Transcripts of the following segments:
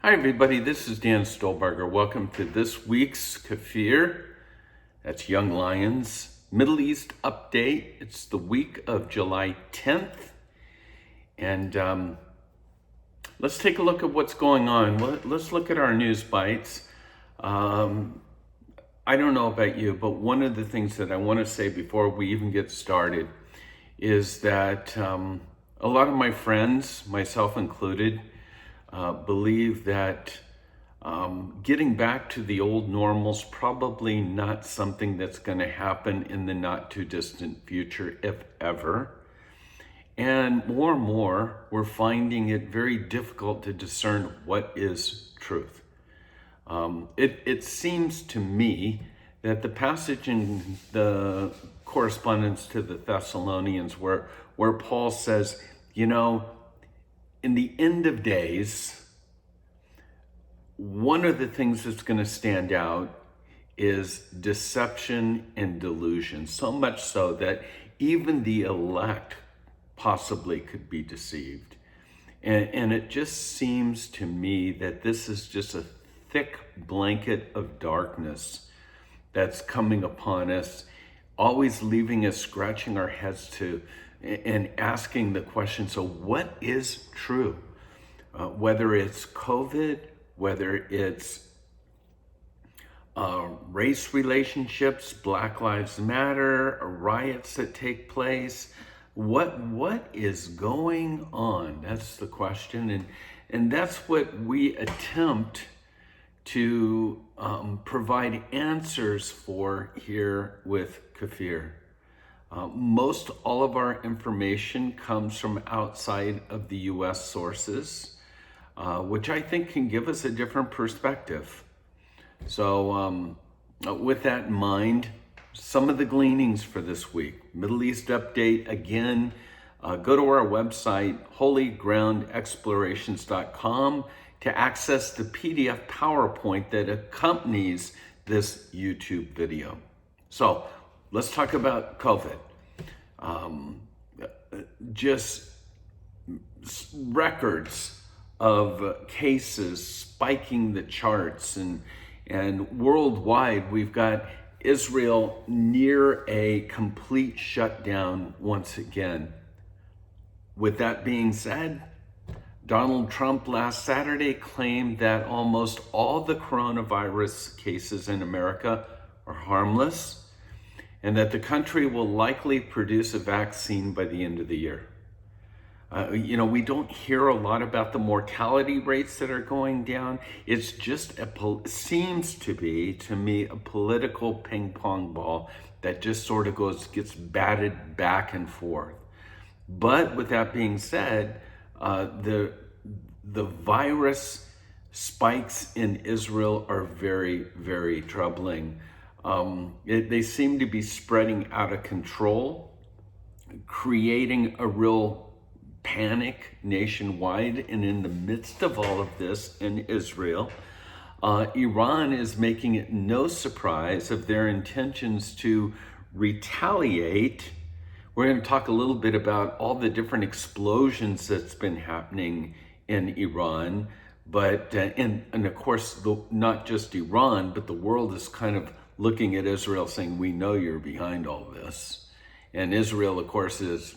Hi everybody, this is Dan Stolberger. Welcome to this week's KFIR, that's Young Lions Middle East Update. It's the week of July 10th, and let's take a look at what's going on. Let's look at our news bites. I don't know about you, but one of the things that I want to say before we even get started is that a lot of my friends, myself included, believe that getting back to the old normal's probably not something that's going to happen in the not too distant future, if ever. And more, we're finding it very difficult to discern what is truth. It seems to me that the passage in the correspondence to the Thessalonians where Paul says, in the end of days, one of the things that's going to stand out is deception and delusion, so much so that even the elect possibly could be deceived. And it just seems to me that this is just a thick blanket of darkness that's coming upon us, always leaving us scratching our heads and asking the question, so what is true? Whether it's COVID, whether it's race relationships, Black Lives Matter, riots that take place, what is going on? That's the question, and that's what we attempt to provide answers for here with KFIR. Most all of our information comes from outside of the U.S. sources, which I think can give us a different perspective. So with that in mind, some of the gleanings for this week. Middle East update again. Go to our website, holygroundexplorations.com, to access the PDF PowerPoint that accompanies this YouTube video. So let's talk about COVID. Just records of cases spiking the charts, and worldwide we've got Israel near a complete shutdown once again. With that being said, Donald Trump last Saturday claimed that almost all the coronavirus cases in America are harmless, and that the country will likely produce a vaccine by the end of the year. We don't hear a lot about the mortality rates that are going down. It's just seems to be, to me, a political ping pong ball that just sort of gets batted back and forth. But with that being said, the virus spikes in Israel are very, very troubling. They seem to be spreading out of control, creating a real panic nationwide. And in the midst of all of this in Israel, Iran is making it no surprise of their intentions to retaliate. We're going to talk a little bit about all the different explosions that's been happening in Iran, but and of course, not just Iran, but the world is kind of looking at Israel saying, we know you're behind all this. And Israel, of course, is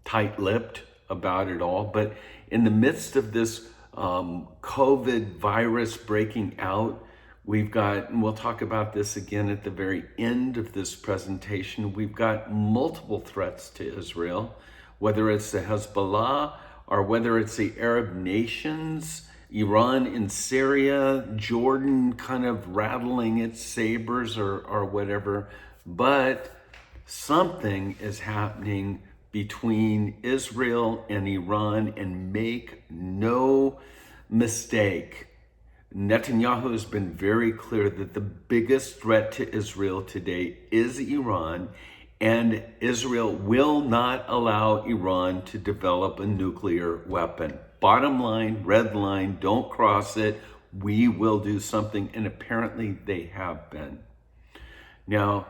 tight-lipped about it all. But in the midst of this COVID virus breaking out, we've got, and we'll talk about this again at the very end of this presentation, we've got multiple threats to Israel, whether it's the Hezbollah or whether it's the Arab nations, Iran in Syria, Jordan kind of rattling its sabers or whatever. But something is happening between Israel and Iran, and make no mistake, Netanyahu has been very clear that the biggest threat to Israel today is Iran, and Israel will not allow Iran to develop a nuclear weapon. Bottom line, red line, don't cross it. We will do something, and apparently they have been. Now,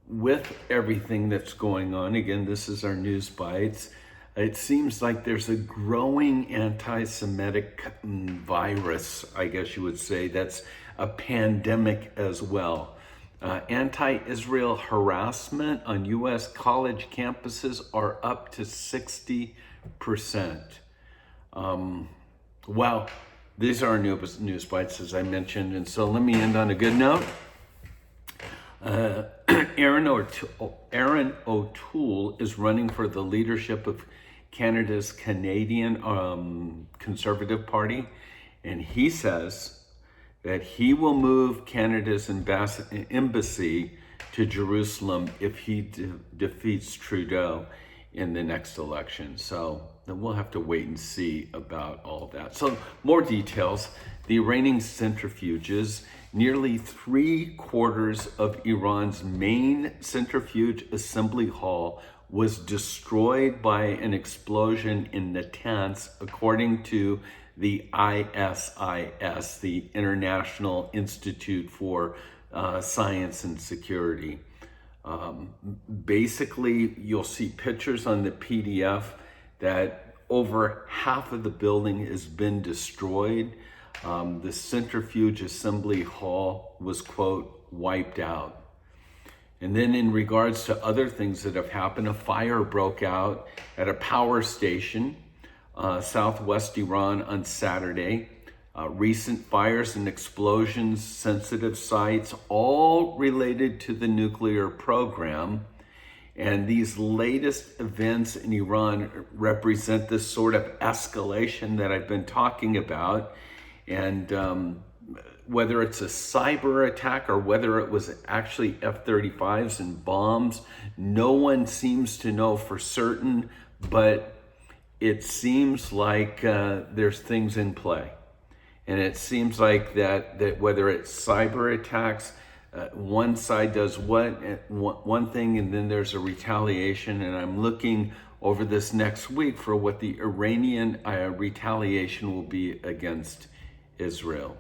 with everything that's going on, again, this is our news bites. It seems like there's a growing anti-Semitic virus, I guess you would say, that's a pandemic as well. Anti-Israel harassment on U.S. college campuses are up to 60%. Well, these are our news bites, as I mentioned, and so let me end on a good note. Aaron O'Toole is running for the leadership of Canada's Canadian Conservative Party, and he says that he will move Canada's embassy to Jerusalem if he defeats Trudeau in the next election. So then we'll have to wait and see about all of that. So more details. The Iranian centrifuges, nearly 3/4 of Iran's main centrifuge assembly hall was destroyed by an explosion in Natanz, according to the ISIS, the International Institute for Science and Security. Basically, you'll see pictures on the PDF that over half of the building has been destroyed. The centrifuge assembly hall was, quote, wiped out. And then in regards to other things that have happened, a fire broke out at a power station, southwest Iran on Saturday. Recent fires and explosions, sensitive sites, all related to the nuclear program. And these latest events in Iran represent this sort of escalation that I've been talking about. And whether it's a cyber attack or whether it was actually F-35s and bombs, no one seems to know for certain, but it seems like there's things in play. And it seems like that whether it's cyber attacks, one side does one thing and then there's a retaliation. And I'm looking over this next week for what the Iranian retaliation will be against Israel.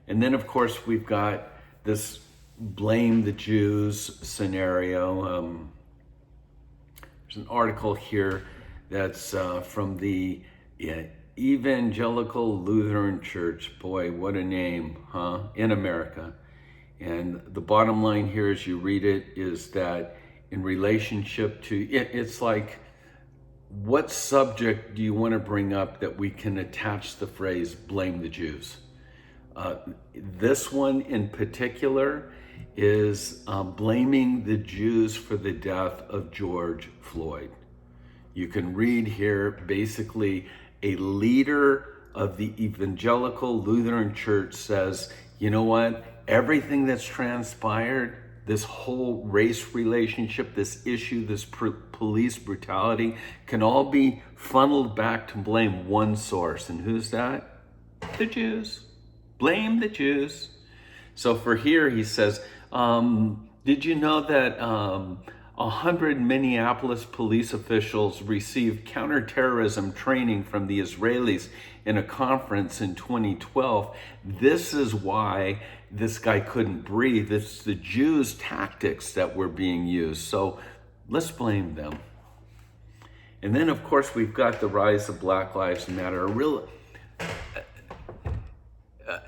And then, of course, we've got this blame the Jews scenario. There's an article here that's from the Evangelical Lutheran Church. Boy, what a name, huh? In America. And the bottom line here as you read it is that in relationship to, it's like, what subject do you want to bring up that we can attach the phrase blame the Jews? This one in particular is blaming the Jews for the death of George Floyd. You can read here basically a leader of the Evangelical Lutheran Church says, you know what, everything that's transpired, this whole race relationship, this issue, this police brutality can all be funneled back to blame one source. And who's that? The Jews. Blame the Jews. So for here, he says, did you know that 100 Minneapolis police officials received counterterrorism training from the Israelis in a conference in 2012? This is why this guy couldn't breathe. It's the Jews' tactics that were being used. So let's blame them. And then, of course, we've got the rise of Black Lives Matter,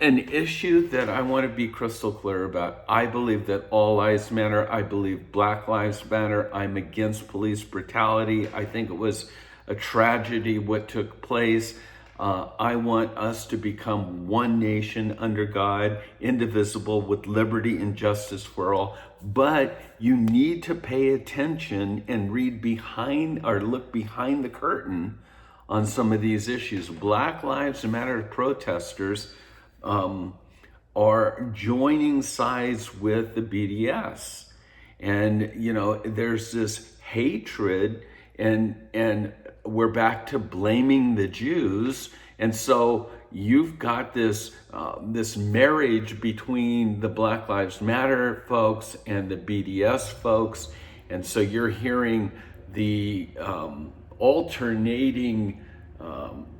an issue that I want to be crystal clear about. I believe that all lives matter. I believe Black Lives Matter. I'm against police brutality. I think it was a tragedy what took place. I want us to become one nation under God, indivisible, with liberty and justice for all. But you need to pay attention and read behind or look behind the curtain on some of these issues. Black Lives Matter protesters are joining sides with the BDS. And, you know, there's this hatred and we're back to blaming the Jews. And so you've got this marriage between the Black Lives Matter folks and the BDS folks. And so you're hearing the alternating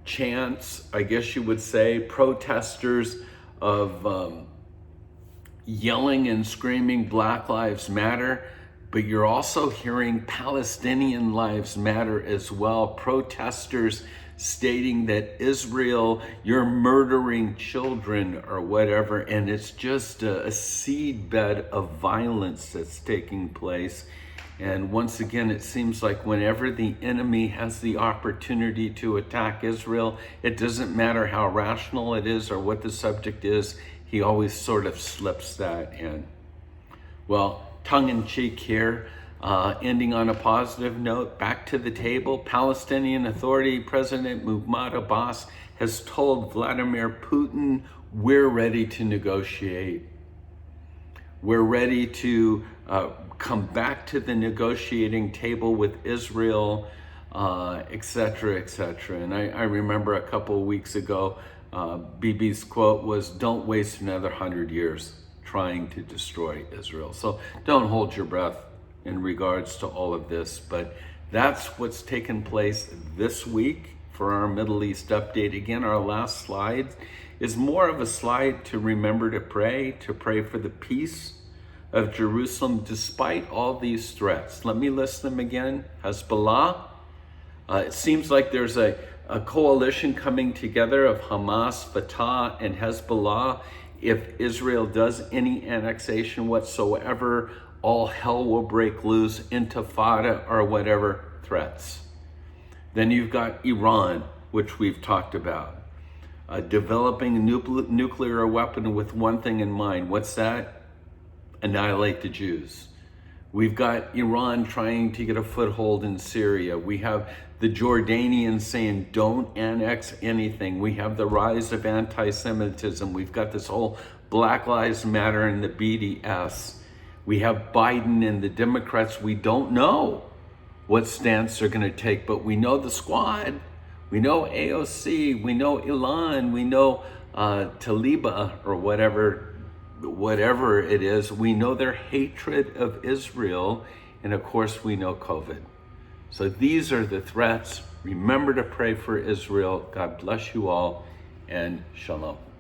chants, I guess you would say, protesters of yelling and screaming Black Lives Matter. but you're also hearing Palestinian lives matter as well. Protesters stating that Israel, you're murdering children or whatever, and it's just a seedbed of violence that's taking place. And once again, it seems like whenever the enemy has the opportunity to attack Israel, it doesn't matter how rational it is or what the subject is, he always sort of slips that in. Well, tongue-in-cheek here, ending on a positive note, back to the table. Palestinian Authority President Mahmoud Abbas has told Vladimir Putin, we're ready to negotiate. We're ready to come back to the negotiating table with Israel, etc., etc. And I remember a couple of weeks ago, Bibi's quote was, don't waste another 100 years trying to destroy Israel. So don't hold your breath in regards to all of this, but that's what's taken place this week for our Middle East update. Again, our last slide is more of a slide to remember to pray for the peace of Jerusalem despite all these threats. Let me list them again. Hezbollah. It seems like there's a coalition coming together of Hamas, Fatah, and Hezbollah. If Israel does any annexation whatsoever, all hell will break loose, intifada or whatever threats. Then you've got Iran, which we've talked about, developing a nuclear weapon with one thing in mind. What's that? Annihilate the Jews. We've got Iran trying to get a foothold in Syria. We have the Jordanians saying, don't annex anything. We have the rise of anti-Semitism. We've got this whole Black Lives Matter and the BDS. We have Biden and the Democrats. We don't know what stance they're going to take, but we know the squad. We know AOC. We know Ilan. We know Taliban or whatever it is. We know their hatred of Israel. And of course, we know COVID. So these are the threats. Remember to pray for Israel. God bless you all, and shalom.